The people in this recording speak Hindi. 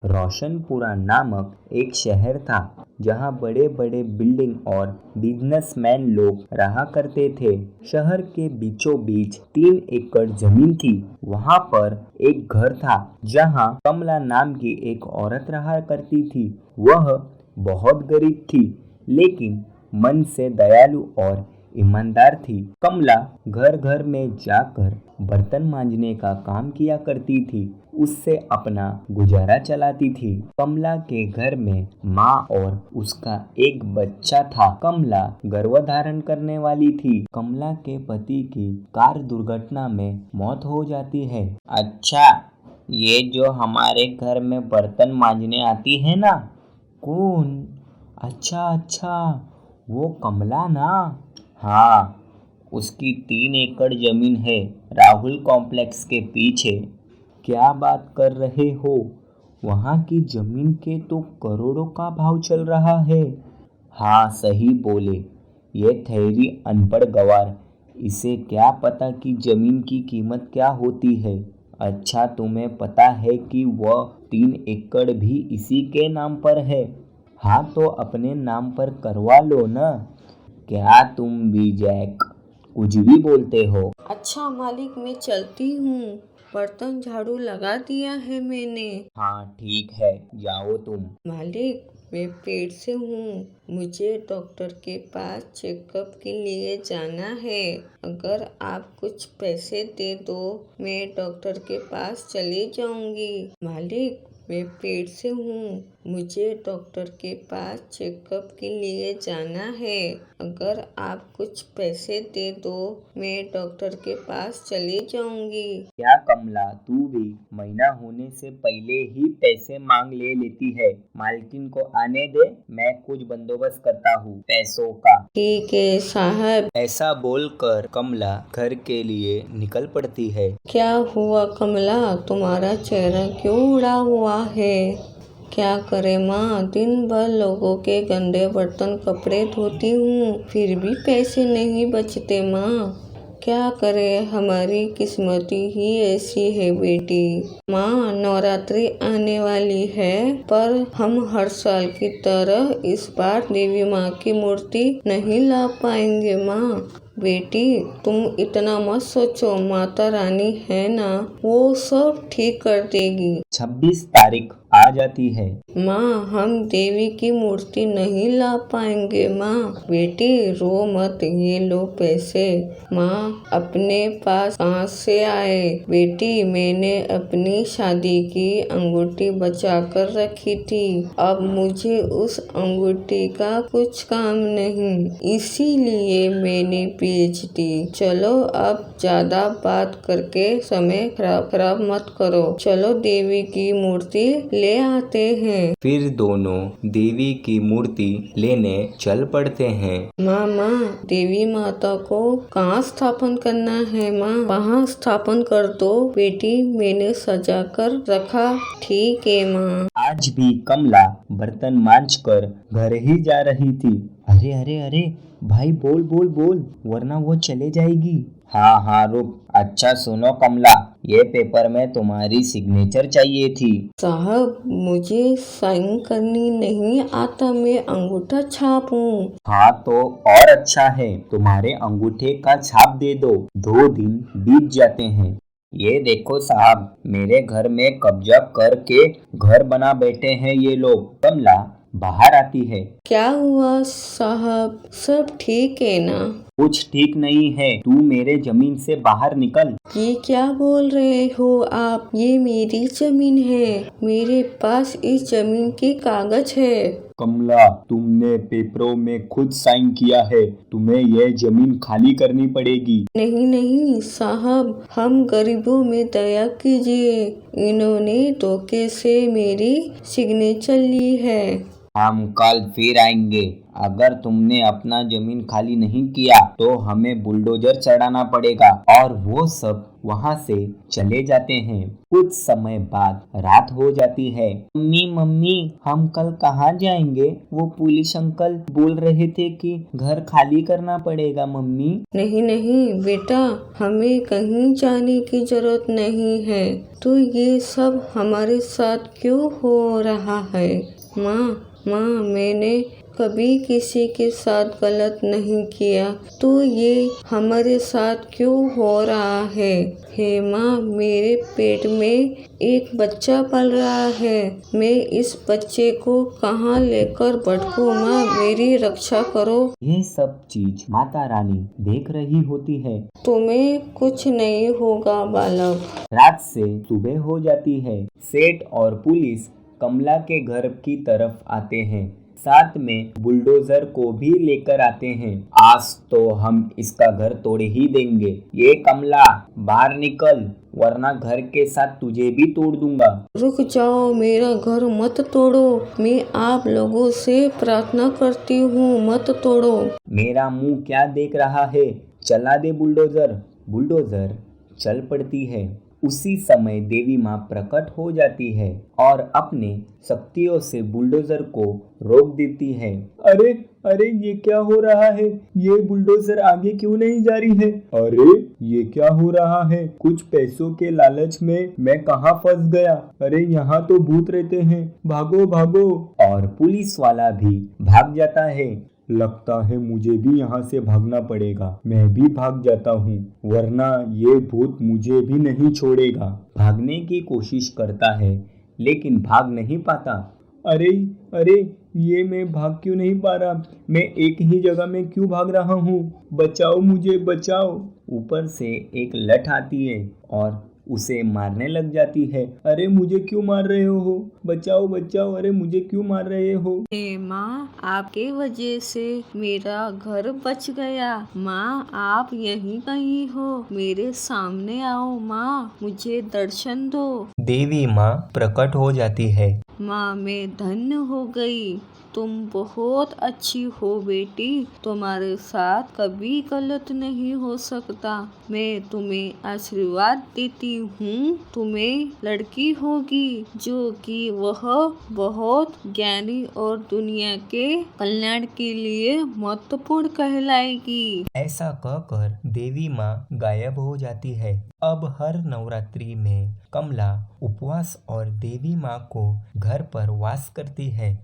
रोशनपुरा नामक एक शहर था जहाँ बड़े बड़े बिल्डिंग और बिजनेसमैन लोग रहा करते थे। शहर के बीचों बीच 3 एकड़ जमीन थी। वहाँ पर एक घर था जहाँ कमला नाम की एक औरत रहा करती थी। वह बहुत गरीब थी लेकिन मन से दयालु और ईमानदार थी। कमला घर घर में जाकर बर्तन मांजने का काम किया करती थी। उससे अपना गुजारा चलाती थी। कमला के घर में माँ और उसका एक बच्चा था। कमला गर्भधारण करने वाली थी। कमला के पति की कार दुर्घटना में मौत हो जाती है। अच्छा, ये जो हमारे घर में बर्तन मांजने आती है ना? कौन? अच्छा, वो कमला ना? हाँ, उसकी 3 एकड़ जमीन है राहुल कॉम्प्लेक्स के पीछे। क्या बात कर रहे हो? वहाँ की जमीन के तो करोड़ों का भाव चल रहा है। हाँ, सही बोले। ये ठहरी अनपढ़ गवार, इसे क्या पता कि जमीन की कीमत क्या होती है। अच्छा, तुम्हें पता है कि वह 3 एकड़ भी इसी के नाम पर है। हाँ, तो अपने नाम पर करवा लो ना। क्या तुम भी जैक कुछ भी बोलते हो? अच्छा मालिक, मैं चलती हूँ। बर्तन झाड़ू लगा दिया है मैंने। हाँ ठीक है, जाओ तुम। मालिक, मैं पेट से हूँ। मुझे डॉक्टर के पास चेकअप के लिए जाना है। अगर आप कुछ पैसे दे दो, मैं डॉक्टर के पास चली जाऊंगी। मालिक, मैं पेट से हूँ। मुझे डॉक्टर के पास चेकअप के लिए जाना है। अगर आप कुछ पैसे दे दो, मैं डॉक्टर के पास चली जाऊंगी। क्या कमला, तू भी महीना होने से पहले ही पैसे मांग ले लेती है? मालकिन को आने दे, मैं कुछ बंदोबस्त करता हूँ पैसों का। ठीक है साहब। ऐसा बोलकर कमला घर के लिए निकल पड़ती है। क्या हुआ कमला, तुम्हारा चेहरा क्यों उड़ा हुआ है? क्या करे माँ, दिन भर लोगों के गंदे बर्तन कपड़े धोती हूँ, फिर भी पैसे नहीं बचते माँ। क्या करे, हमारी किस्मती ही ऐसी है बेटी। माँ, नवरात्रि आने वाली है, पर हम हर साल की तरह इस बार देवी माँ की मूर्ति नहीं ला पाएंगे माँ। बेटी, तुम इतना मत सोचो, माता रानी है ना, वो सब ठीक कर देगी। 26 तारीख आ जाती है। माँ, हम देवी की मूर्ति नहीं ला पाएंगे माँ। बेटी रो मत, ये लो पैसे। माँ, अपने पास कहाँ से आए? बेटी, मैंने अपनी शादी की अंगूठी बचा कर रखी थी। अब मुझे उस अंगूठी का कुछ काम नहीं, इसीलिए मैंने बेच दी। चलो, अब ज्यादा बात करके समय खराब मत करो। चलो देवी की मूर्ति ले आते हैं। फिर दोनों देवी की मूर्ति लेने चल पड़ते हैं। माँ, देवी माता को कहाँ स्थापन करना है माँ? वहाँ स्थापन कर दो बेटी, मैंने सजा कर रखा। ठीक है माँ। आज भी कमला बर्तन मांजकर घर ही जा रही थी। अरे भाई, बोल वरना वो चले जाएगी। हाँ रुक। अच्छा सुनो कमला, ये पेपर में तुम्हारी सिग्नेचर चाहिए थी। साहब, मुझे साइन करनी नहीं आता, मैं अंगूठा छाप हूँ। हाँ तो और अच्छा है, तुम्हारे अंगूठे का छाप दे दो। 2 दिन बीत जाते हैं। ये देखो साहब, मेरे घर में कब्जा करके घर बना बैठे हैं ये लोग। कमला बाहर आती है। क्या हुआ साहब, सब ठीक है ना? कुछ ठीक नहीं है, तू मेरे जमीन से बाहर निकल। ये क्या बोल रहे हो आप? ये मेरी जमीन है, मेरे पास इस जमीन के कागज है। कमला, तुमने पेपरों में खुद साइन किया है, तुम्हें यह जमीन खाली करनी पड़ेगी। नहीं साहब, हम गरीबों में दया कीजिए, इन्होंने धोखे से मेरी सिग्नेचर ली है। हम कल फिर आएंगे, अगर तुमने अपना जमीन खाली नहीं किया तो हमें बुलडोजर चढ़ाना पड़ेगा। और वो सब वहाँ से चले जाते हैं। कुछ समय बाद रात हो जाती है। मम्मी मम्मी, हम कल कहाँ जाएंगे? वो पुलिस अंकल बोल रहे थे कि घर खाली करना पड़ेगा मम्मी। नहीं नहीं बेटा, हमें कहीं जाने की जरूरत नहीं है। तो ये सब हमारे साथ क्यों हो रहा है? माँ मैंने कभी किसी के साथ गलत नहीं किया, तो ये हमारे साथ क्यों हो रहा है? हे माँ, मेरे पेट में एक बच्चा पल रहा है। मैं इस बच्चे को कहाँ लेकर भटकूं? माँ, मेरी रक्षा करो। ये सब चीज माता रानी देख रही होती है। तुम्हें कुछ नहीं होगा बालक। रात से सुबह हो जाती है। सेठ और पुलिस कमला के घर की तरफ आते हैं। साथ में बुलडोजर को भी लेकर आते हैं। आज तो हम इसका घर तोड़ ही देंगे। ये कमला, बाहर निकल, वरना घर के साथ तुझे भी तोड़ दूंगा। रुक जाओ, मेरा घर मत तोड़ो। मैं आप लोगों से प्रार्थना करती हूँ, मत तोड़ो। मेरा मुंह क्या देख रहा है? चला दे बुलडोजर। बुलडोजर चल पड़ती है। उसी समय देवी माँ प्रकट हो जाती है और अपने शक्तियों से बुलडोजर को रोक देती है। अरे अरे, ये क्या हो रहा है? ये बुलडोजर आगे क्यों नहीं जा रही है? अरे ये क्या हो रहा है? कुछ पैसों के लालच में मैं कहाँ फंस गया? अरे यहाँ तो भूत रहते हैं, भागो भागो। और पुलिस वाला भी भाग जाता है। लगता है मुझे भी यहाँ से भागना पड़ेगा। मैं भी भाग जाता हूँ, वरना ये भूत मुझे भी नहीं छोड़ेगा। भागने की कोशिश करता है लेकिन भाग नहीं पाता। अरे अरे, ये मैं भाग क्यों नहीं पा रहा? मैं एक ही जगह में क्यों भाग रहा हूँ? बचाओ मुझे, बचाओ। ऊपर से एक लठ आती है और उसे मारने लग जाती है। अरे मुझे क्यों मार रहे हो? बचाओ बचाओ, अरे मुझे क्यों मार रहे हो? हे माँ, आपके वजह से मेरा घर बच गया। माँ, आप यहीं कहीं हो, मेरे सामने आओ। माँ, मुझे दर्शन दो। देवी माँ प्रकट हो जाती है। माँ, मैं धन्य हो गई। तुम बहुत अच्छी हो बेटी। तुम्हारे साथ कभी गलत नहीं हो सकता। मैं तुम्हें आशीर्वाद देती हूँ। तुम्हें लड़की होगी जो कि वह बहुत ज्ञानी और दुनिया के कल्याण के लिए महत्वपूर्ण कहलाएगी। ऐसा कहकर देवी माँ गायब हो जाती है। अब हर नवरात्रि में कमला उपवास और देवी माँ को घर पर वास करती है।